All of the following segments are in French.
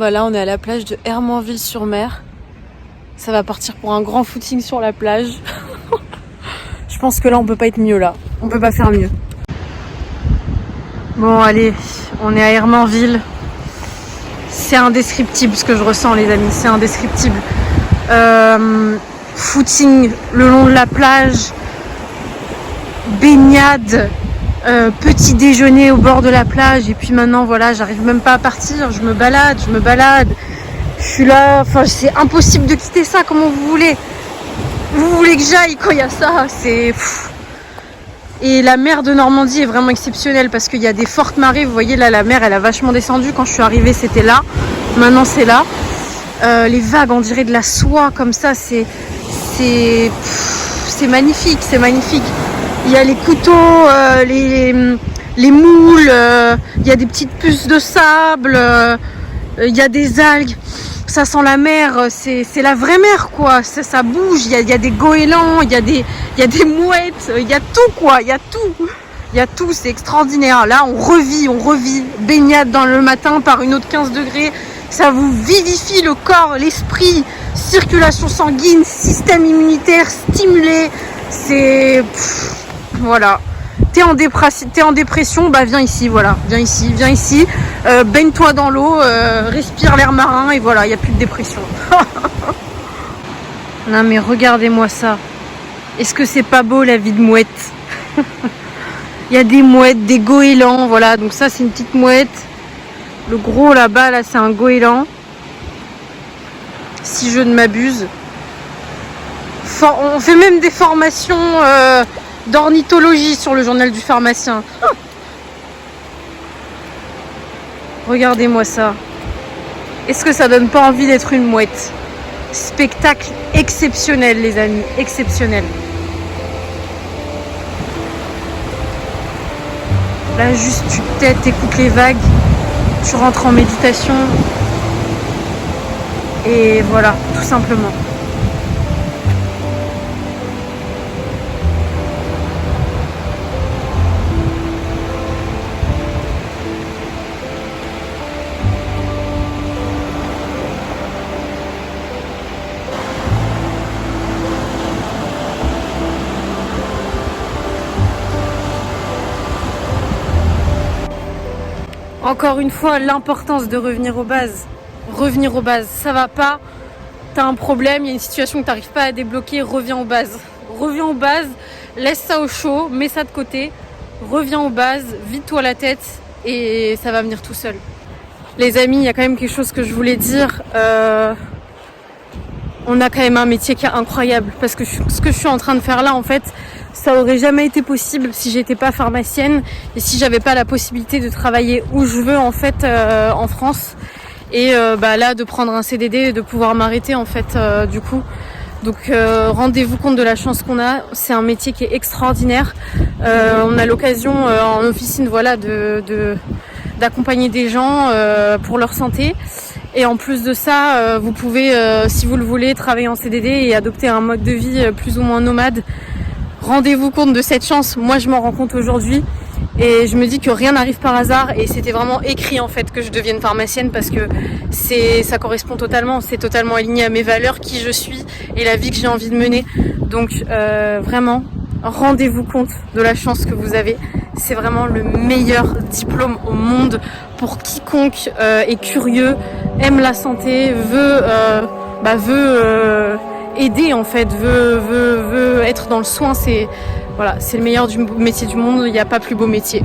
bah là on est à la plage de Hermanville-sur-Mer. Ça va partir pour un grand footing sur la plage. Je pense que là on peut pas être mieux là. On peut pas faire mieux. Bon allez, on est à Hermanville. C'est indescriptible ce que je ressens les amis, c'est indescriptible. Footing le long de la plage, baignade, petit déjeuner au bord de la plage et puis maintenant voilà, j'arrive même pas à partir, je me balade, je suis là, enfin c'est impossible de quitter ça, comment vous voulez que j'aille quand il y a ça, c'est... Et la mer de Normandie est vraiment exceptionnelle parce qu'il y a des fortes marées, vous voyez là la mer elle a vachement descendu, quand je suis arrivée c'était là, maintenant c'est là. Les vagues on dirait de la soie comme ça, c'est magnifique, c'est magnifique. Il y a les couteaux, les moules, il y a des petites puces de sable, il y a des algues, ça sent la mer, c'est la vraie mer quoi, ça bouge, il y a des goélands, il y a des mouettes, il y a tout quoi, il y a tout, c'est extraordinaire. Là on revit, baignade dans le matin par une eau de 15 degrés, ça vous vivifie le corps, l'esprit, circulation sanguine, système immunitaire stimulé, c'est... Voilà. T'es en dépression, bah viens ici, voilà, viens ici, baigne-toi dans l'eau, respire l'air marin et voilà, il n'y a plus de dépression. Non mais regardez-moi ça. Est-ce que c'est pas beau la vie de mouette? Il y a des mouettes, des goélands, voilà, donc ça c'est une petite mouette. Le gros là-bas, là c'est un goéland. Si je ne m'abuse. On fait même des formations d'ornithologie sur le journal du pharmacien. Regardez-moi ça. Est-ce que ça donne pas envie d'être une mouette? Spectacle exceptionnel les amis, exceptionnel. Là juste tu t'écoutes les vagues, tu rentres en méditation. Et voilà, tout simplement. Encore une fois, l'importance de revenir aux bases. Revenir aux bases, ça va pas, t'as un problème, il y a une situation que t'arrives pas à débloquer, reviens aux bases. Reviens aux bases, laisse ça au chaud, mets ça de côté, reviens aux bases, vide-toi la tête et ça va venir tout seul. Les amis, il y a quand même quelque chose que je voulais dire. On a quand même un métier qui est incroyable parce que ce que je suis en train de faire là, en fait, ça aurait jamais été possible si j'étais pas pharmacienne et si j'avais pas la possibilité de travailler où je veux en fait en France. Et là de prendre un CDD et de pouvoir m'arrêter en fait du coup. Donc rendez-vous compte de la chance qu'on a, c'est un métier qui est extraordinaire. On a l'occasion en officine voilà d'accompagner des gens pour leur santé. Et en plus de ça, vous pouvez, si vous le voulez, travailler en CDD et adopter un mode de vie plus ou moins nomade. Rendez-vous compte de cette chance, moi je m'en rends compte aujourd'hui. Et je me dis que rien n'arrive par hasard et c'était vraiment écrit en fait que je devienne pharmacienne parce que ça correspond totalement, c'est totalement aligné à mes valeurs, qui je suis et la vie que j'ai envie de mener. Donc vraiment, rendez-vous compte de la chance que vous avez. C'est vraiment le meilleur diplôme au monde pour quiconque est curieux, aime la santé, veut aider en fait, veut être dans le soin. Voilà, c'est le meilleur métier du monde, il n'y a pas plus beau métier.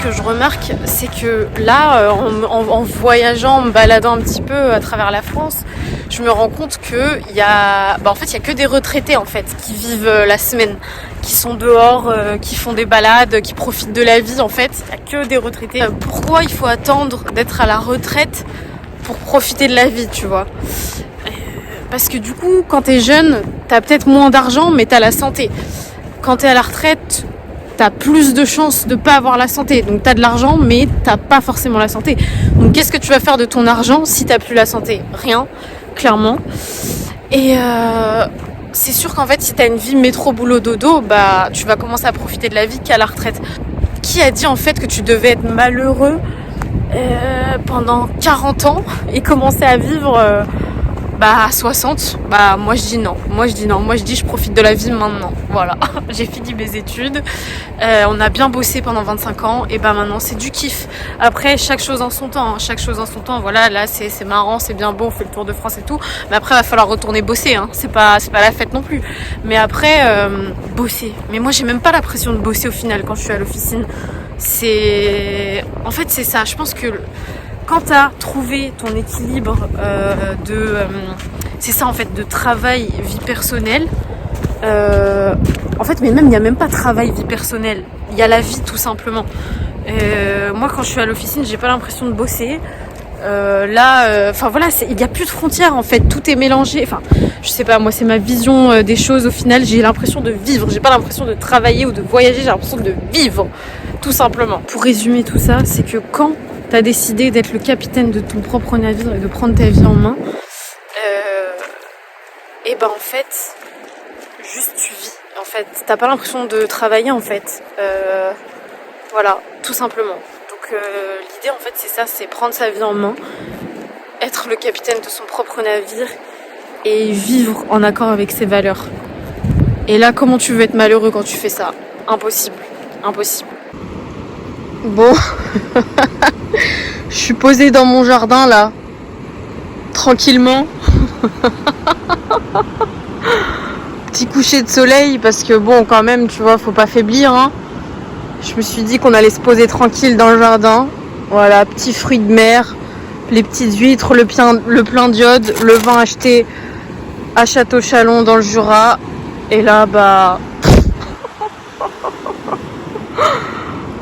que je remarque, c'est que là, en voyageant, en me baladant un petit peu à travers la France, je me rends compte que il y a que des retraités en fait qui vivent la semaine, qui sont dehors, qui font des balades, qui profitent de la vie en fait. Il y a que des retraités. Pourquoi il faut attendre d'être à la retraite pour profiter de la vie, tu vois? Parce que du coup, quand t'es jeune, t'as peut-être moins d'argent, mais t'as la santé. Quand t'es à la retraite, t'as plus de chances de pas avoir la santé. Donc t'as de l'argent, mais t'as pas forcément la santé. Donc qu'est-ce que tu vas faire de ton argent si t'as plus la santé? Rien, clairement. Et c'est sûr qu'en fait, si t'as une vie métro boulot dodo, bah tu vas commencer à profiter de la vie qu'à la retraite. Qui a dit en fait que tu devais être malheureux pendant 40 ans et commencer à vivre à 60, moi je dis non. Moi je dis je profite de la vie maintenant. Voilà, j'ai fini mes études. On a bien bossé pendant 25 ans et maintenant c'est du kiff. Après chaque chose en son temps, Voilà, là c'est marrant, c'est bien beau, on fait le tour de France et tout. Mais après il va falloir retourner bosser. C'est pas la fête non plus. Mais après bosser. Mais moi j'ai même pas la pression de bosser au final quand je suis à l'officine. C'est ça. Je pense que quand tu as trouvé ton équilibre c'est ça en fait, de travail, vie personnelle, mais même il n'y a même pas travail, vie personnelle, il y a la vie tout simplement. Moi quand je suis à l'officine, j'ai pas l'impression de bosser. Il n'y a plus de frontières en fait, tout est mélangé. Je sais pas, moi c'est ma vision des choses. Au final, j'ai l'impression de vivre, j'ai pas l'impression de travailler ou de voyager, j'ai l'impression de vivre, tout simplement. Pour résumer tout ça, c'est que quand t'as décidé d'être le capitaine de ton propre navire et de prendre ta vie en main, en fait, juste tu vis. En fait, t'as pas l'impression de travailler en fait. Voilà, tout simplement. Donc l'idée en fait c'est ça, c'est prendre sa vie en main, être le capitaine de son propre navire et vivre en accord avec ses valeurs. Et là, comment tu veux être malheureux quand tu fais ça? Impossible. Bon, je suis posée dans mon jardin là, tranquillement. Petit coucher de soleil parce que bon, quand même, tu vois, faut pas faiblir. Je me suis dit qu'on allait se poser tranquille dans le jardin. Voilà, petits fruits de mer, les petites huîtres, le plein d'iode, le vin acheté à Château-Chalon dans le Jura. Et là,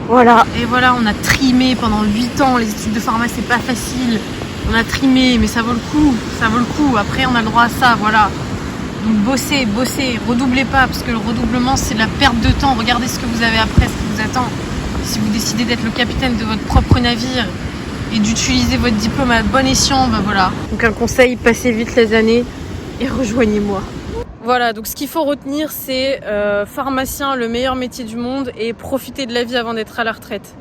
voilà. Et voilà, on a trimé pendant 8 ans. Les études de pharma, c'est pas facile. On a trimé, mais ça vaut le coup. Après, on a le droit à ça, voilà. Donc bossez, redoublez pas, parce que le redoublement, c'est de la perte de temps. Regardez ce que vous avez après, ce qui vous attend. Si vous décidez d'être le capitaine de votre propre navire et d'utiliser votre diplôme à bon escient, voilà. Donc un conseil, passez vite les années et rejoignez-moi. Voilà, donc ce qu'il faut retenir, c'est pharmacien, le meilleur métier du monde, et profiter de la vie avant d'être à la retraite.